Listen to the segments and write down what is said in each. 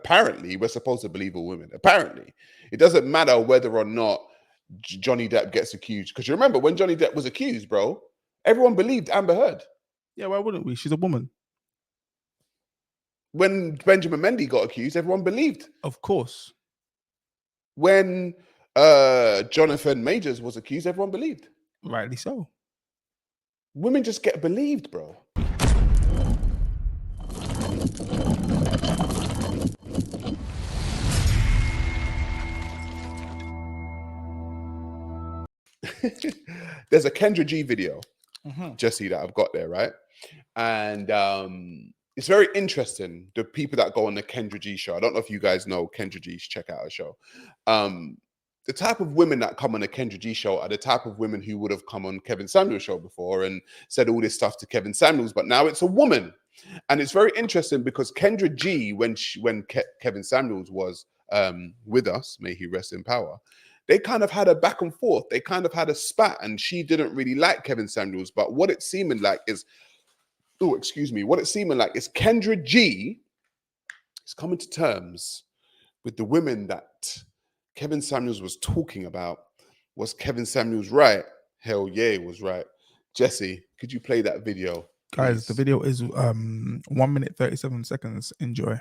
apparently we're supposed to believe all women. Apparently, it doesn't matter whether or not Johnny Depp gets accused. Because you remember when Johnny Depp was accused, bro, everyone believed Amber Heard. Yeah, why wouldn't we? She's a woman. When Benjamin Mendy got accused, everyone believed. Of course. When Jonathan Majors was accused, everyone believed. Rightly so. Women just get believed, bro. There's a Kendra G video, Jesse, that I've got there, right? And it's very interesting, the people that go on the Kendra G show. I don't know if you guys know Kendra G. Check out her show. The type of women that come on the Kendra G show are the type of women who would have come on Kevin Samuels' show before and said all this stuff to Kevin Samuels, but now it's a woman. And it's very interesting because Kendra G, when Kevin Samuels was with us, may he rest in power, they kind of had a back and forth. They kind of had a spat, and she didn't really like Kevin Samuels. But what it seemed like is, what it seemed like is Kendra G is coming to terms with the women that Kevin Samuels was talking about. Was Kevin Samuels right? Hell yeah, he was right. Jesse, could you play that video? Guys, the video is 1 minute 37 seconds. Enjoy.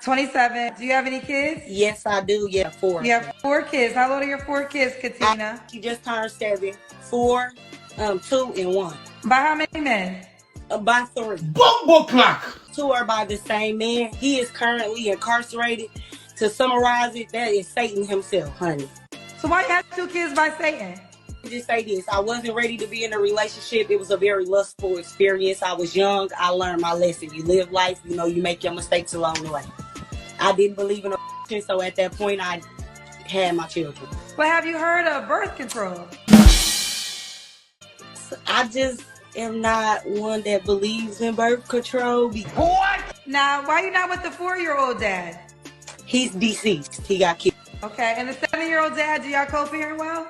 27. Do you have any kids? Yes, I do. Yeah, 4. You have 4 kids. How old are your 4 kids, Katina? She just turned 7. 4, 2, and 1. By how many men? By 3. Bumbo clock. 2 are by the same man. He is currently incarcerated. To summarize it, that is Satan himself, honey. So why you have 2 kids by Satan? Just say this, I wasn't ready to be in a relationship. It was a very lustful experience. I was young. I learned my lesson. You live life, you know, you make your mistakes along the way. I didn't believe in a so at that point I had my children. But have you heard of birth control? I just am not one that believes in birth control. What? Now, why are you not with the 4-year-old dad? He's deceased. He got killed. Okay, and the 7-year-old dad, do y'all co-parent well?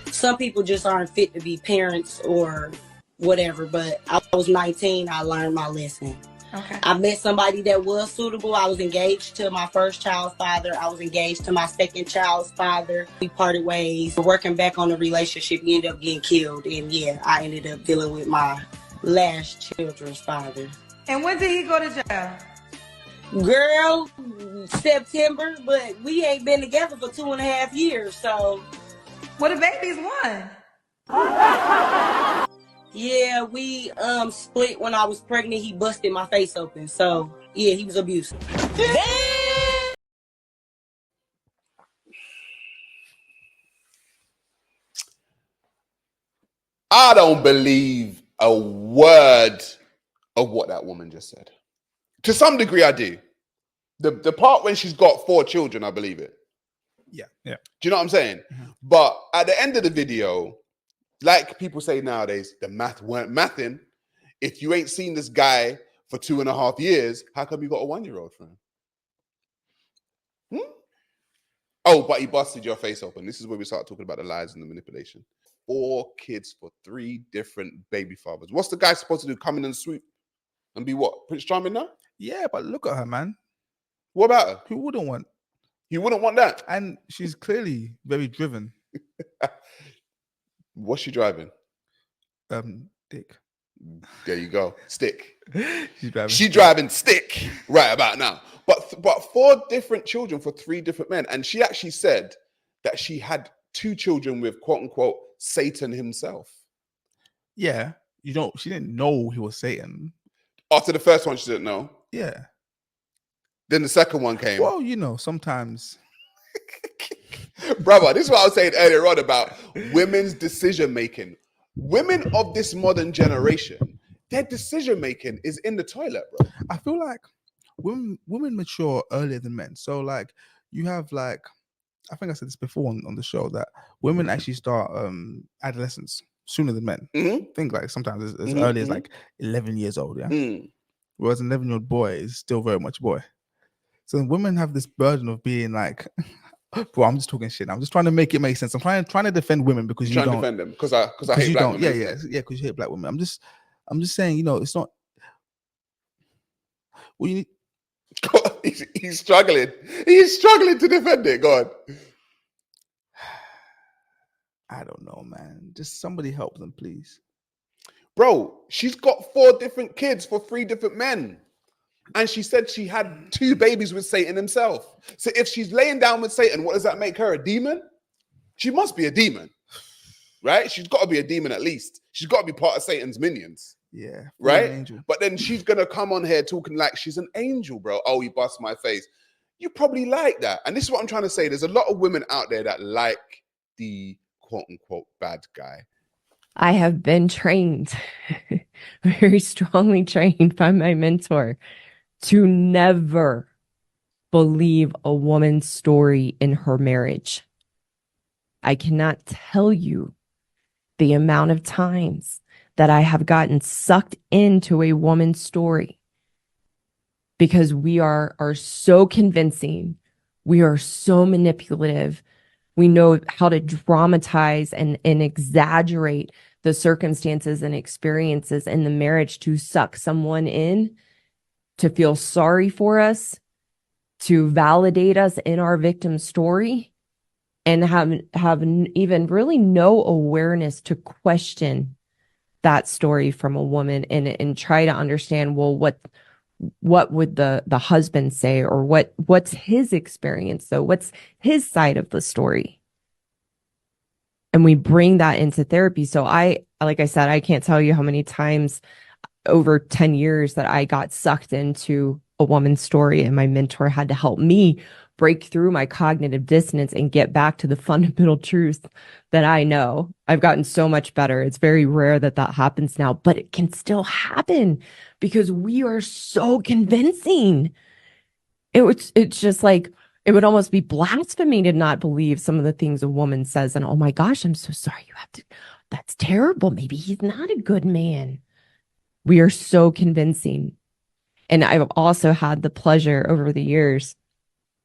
Some people just aren't fit to be parents or whatever, but I was 19. I learned my lesson. Okay. I met somebody that was suitable. I was engaged to my first child's father. I was engaged to my second child's father. We parted ways. Working back on the relationship, he ended up getting killed. And yeah, I ended up dealing with my last children's father. And when did he go to jail? Girl, September, but we ain't been together for 2.5 years, so. Well, the baby's 1. Yeah, we split when I was pregnant. He busted my face open, so yeah, he was abusive. I don't believe a word of what that woman just said. To some degree, I do. The part when she's got 4 children, I believe it. Yeah. Do you know what I'm saying? Mm-hmm. But at the end of the video, like people say nowadays, the math weren't mathing. If you ain't seen this guy for 2.5 years, how come you got a 1-year-old for him? Oh, but he busted your face open. This is where we start talking about the lies and the manipulation. 4 kids for 3 different baby fathers. What's the guy supposed to do? Come in and swoop and be what? Prince Charming now? Yeah, but look at her, man. What about her? Who wouldn't want? You wouldn't want that. And she's clearly very driven. What's she driving? Dick. There you go. Stick. She's driving stick right about now. But 4 different children for 3 different men. And she actually said that she had 2 children with quote unquote Satan himself. Yeah. She didn't know he was Satan. After the first one, she didn't know. Yeah. Then the second one came. Well, sometimes. Brother, this is what I was saying earlier on about women's decision making. Women of this modern generation, their decision making is in the toilet, bro. I feel like women mature earlier than men. So like you have like, I think I said this before on the show, that women actually start adolescence sooner than men. Mm-hmm. I think like sometimes as early as like 11 years old. Yeah. Whereas an 11-year-old boy is still very much a boy. So women have this burden of being like, bro, I'm just talking shit. I'm just trying to make it make sense. I'm trying to defend women because you don't defend them because I hate black women. Yeah, because you hate black women. I'm just saying, it's not. What you need? He's struggling. He's struggling to defend it. Go on. I don't know, man. Just somebody help them, please. Bro, she's got 4 different kids for 3 different men. And she said she had 2 babies with Satan himself. So if she's laying down with Satan, what does that make her? A demon? She must be a demon, right? She's got to be a demon at least. She's got to be part of Satan's minions. Yeah. Right? But then she's going to come on here talking like she's an angel, bro. Oh, he bust my face. You probably like that. And this is what I'm trying to say. There's a lot of women out there that like the quote unquote bad guy. I have been trained, very strongly trained by my mentor to never believe a woman's story in her marriage. I cannot tell you the amount of times that I have gotten sucked into a woman's story because we are so convincing. We are so manipulative. We know how to dramatize and exaggerate the circumstances and experiences in the marriage to suck someone in, to feel sorry for us, to validate us in our victim story, and have even really no awareness to question that story from a woman and try to understand, well, what would the husband say, or what's his experience though? What's his side of the story? And we bring that into therapy. So like I said, I can't tell you how many times over 10 years that I got sucked into a woman's story, and my mentor had to help me break through my cognitive dissonance and get back to the fundamental truth that I know. I've gotten so much better. It's very rare that happens now, but it can still happen because we are so convincing. It's just like, it would almost be blasphemy to not believe some of the things a woman says. And, oh my gosh, I'm so sorry. That's terrible. Maybe he's not a good man. We are so convincing. And I've also had the pleasure over the years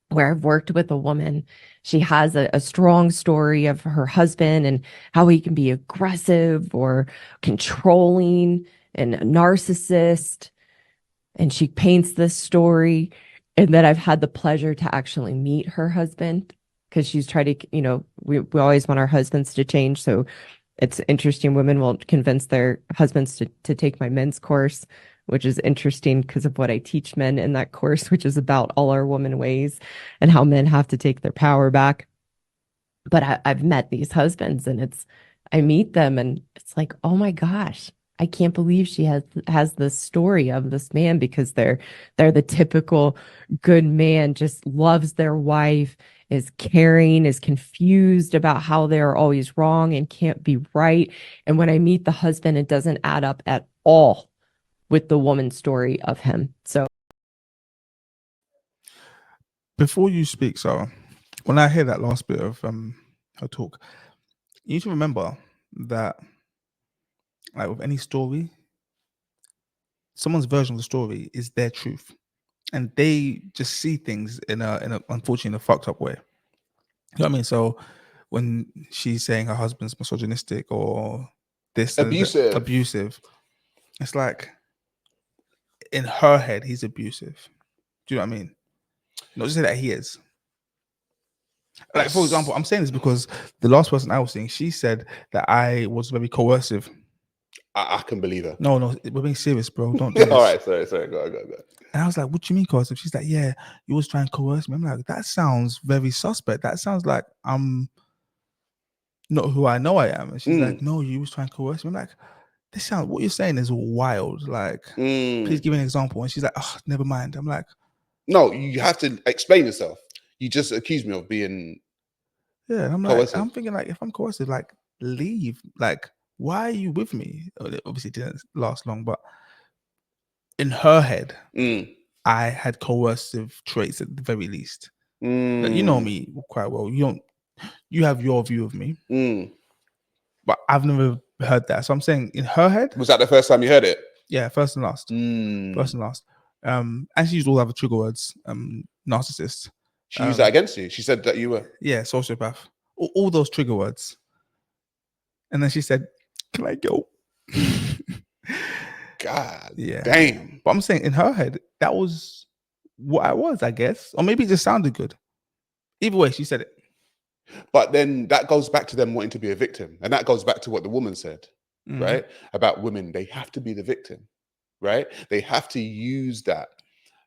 where I've worked with a woman. She has a strong story of her husband and how he can be aggressive or controlling and a narcissist. And she paints this story. And then I've had the pleasure to actually meet her husband, because she's tried to, we always want our husbands to change. So it's interesting. Women will convince their husbands to take my men's course, which is interesting because of what I teach men in that course, which is about all our woman ways and how men have to take their power back. But I've met these husbands, and I meet them, and it's like, oh my gosh, I can't believe she has this story of this man, because they're the typical good man, just loves their wife, is caring, is confused about how they're always wrong and can't be right. And when I meet the husband, it doesn't add up at all with the woman's story of him. So before you speak, Sarah, when I hear that last bit of her talk, you need to remember that, like with any story, someone's version of the story is their truth, and they just see things in a unfortunately fucked up way. You know what I mean? So when she's saying her husband's misogynistic or this abusive, it's like in her head he's abusive. Do you know what I mean? Not to say that he is. Like, for example, I'm saying this because the last person I was seeing, she said that I was very coercive. I can believe her. No, we're being serious, bro. Don't do this. All right, sorry. Go. And I was like, what do you mean coercive? She's like, yeah, you was trying to coerce me. I'm like, that sounds very suspect. That sounds like I'm not who I know I am. And she's like, no, you was trying to coerce me. I'm like, what you're saying is wild. Like, please give me an example. And she's like, oh, never mind. I'm like, no, you have to explain yourself. You just accused me of being yeah. And I'm coercive. Like, I'm thinking, like, if I'm coercive, like, leave. Like, why are you with me? Obviously, it didn't last long, but in her head, I had coercive traits at the very least. Like, you know me quite well. You have your view of me, but I've never heard that. So I'm saying, in her head, was that the first time you heard it? Yeah, first and last. First and last. And she used all other trigger words. Narcissist. She used that against you. She said that you were sociopath. All those trigger words. And then she said, "Can I go?" God, yeah, damn. But I'm saying in her head, that was what I was, I guess. Or maybe it just sounded good. Either way, she said it. But then that goes back to them wanting to be a victim. And that goes back to what the woman said, right? About women, they have to be the victim, right? They have to use that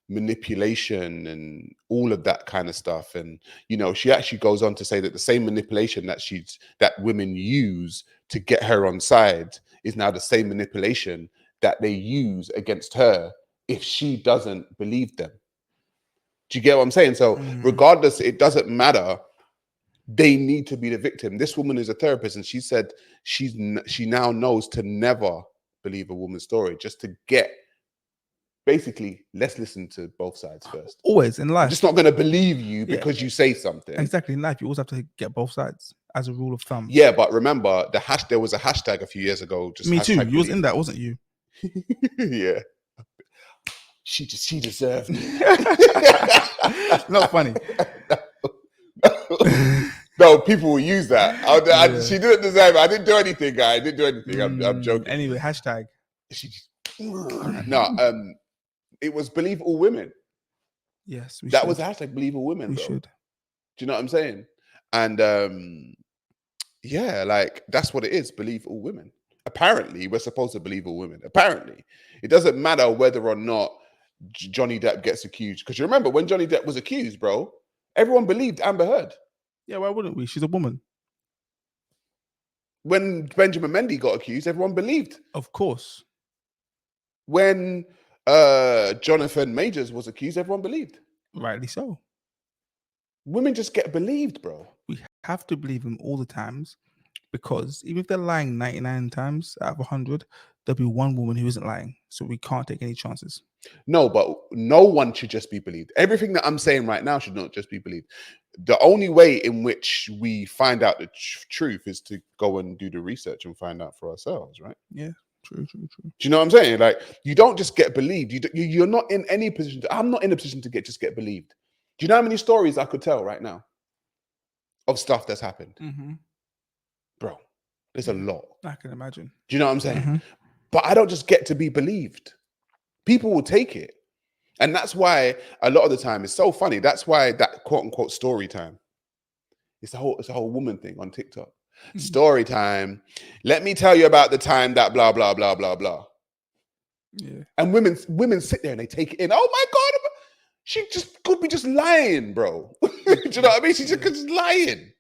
manipulation and all of that kind of stuff. And, you know, she actually goes on to say that the same manipulation that women use to get her on side is now the same manipulation that they use against her if she doesn't believe them. Do you get what I'm saying? So regardless, it doesn't matter. They need to be the victim. This woman is a therapist, and she said she now knows to never believe a woman's story, just to get, basically, let's listen to both sides first. Always in life. I'm just not going to believe you because you say something. Exactly. In life, you always have to get both sides as a rule of thumb. Yeah, but remember, there was a hashtag a few years ago. Just Me too. You was in that, wasn't you? Yeah. She deserved it. Not funny. No, people will use that. She didn't deserve it. I didn't do anything, guy. I didn't do anything. I'm joking. Anyway, hashtag. It was believe all women. Yes, that was the hashtag believe all women. We should. Do you know what I'm saying? And yeah, like that's what it is. Believe all women. Apparently, we're supposed to believe all women. Apparently, it doesn't matter whether or not Johnny Depp gets accused. Because you remember when Johnny Depp was accused, bro, everyone believed Amber Heard. Yeah, why wouldn't we? She's a woman. When Benjamin Mendy got accused, everyone believed. Of course. When Jonathan Majors was accused, everyone believed. Rightly so. Women just get believed, bro. We have to believe them all the times, because even if they're lying 99 times out of 100, there'll be one woman who isn't lying. So we can't take any chances. No, but no one should just be believed. Everything that I'm saying right now should not just be believed. The only way in which we find out the truth is to go and do the research and find out for ourselves, right? Yeah, true. Do you know what I'm saying? Like, you don't just get believed. You're not in any position. I'm not in a position to just get believed. Do you know how many stories I could tell right now of stuff that's happened? Bro, there's a lot. I can imagine. Do you know what I'm saying? But I don't just get to be believed. People will take it. And that's why a lot of the time it's so funny. That's why that quote unquote story time. It's a whole woman thing on TikTok. Story time. Let me tell you about the time that blah, blah, blah, blah, blah. Yeah. And women sit there and they take it in. Oh my God, she just could be just lying, bro. Do you know what I mean? She's just lying.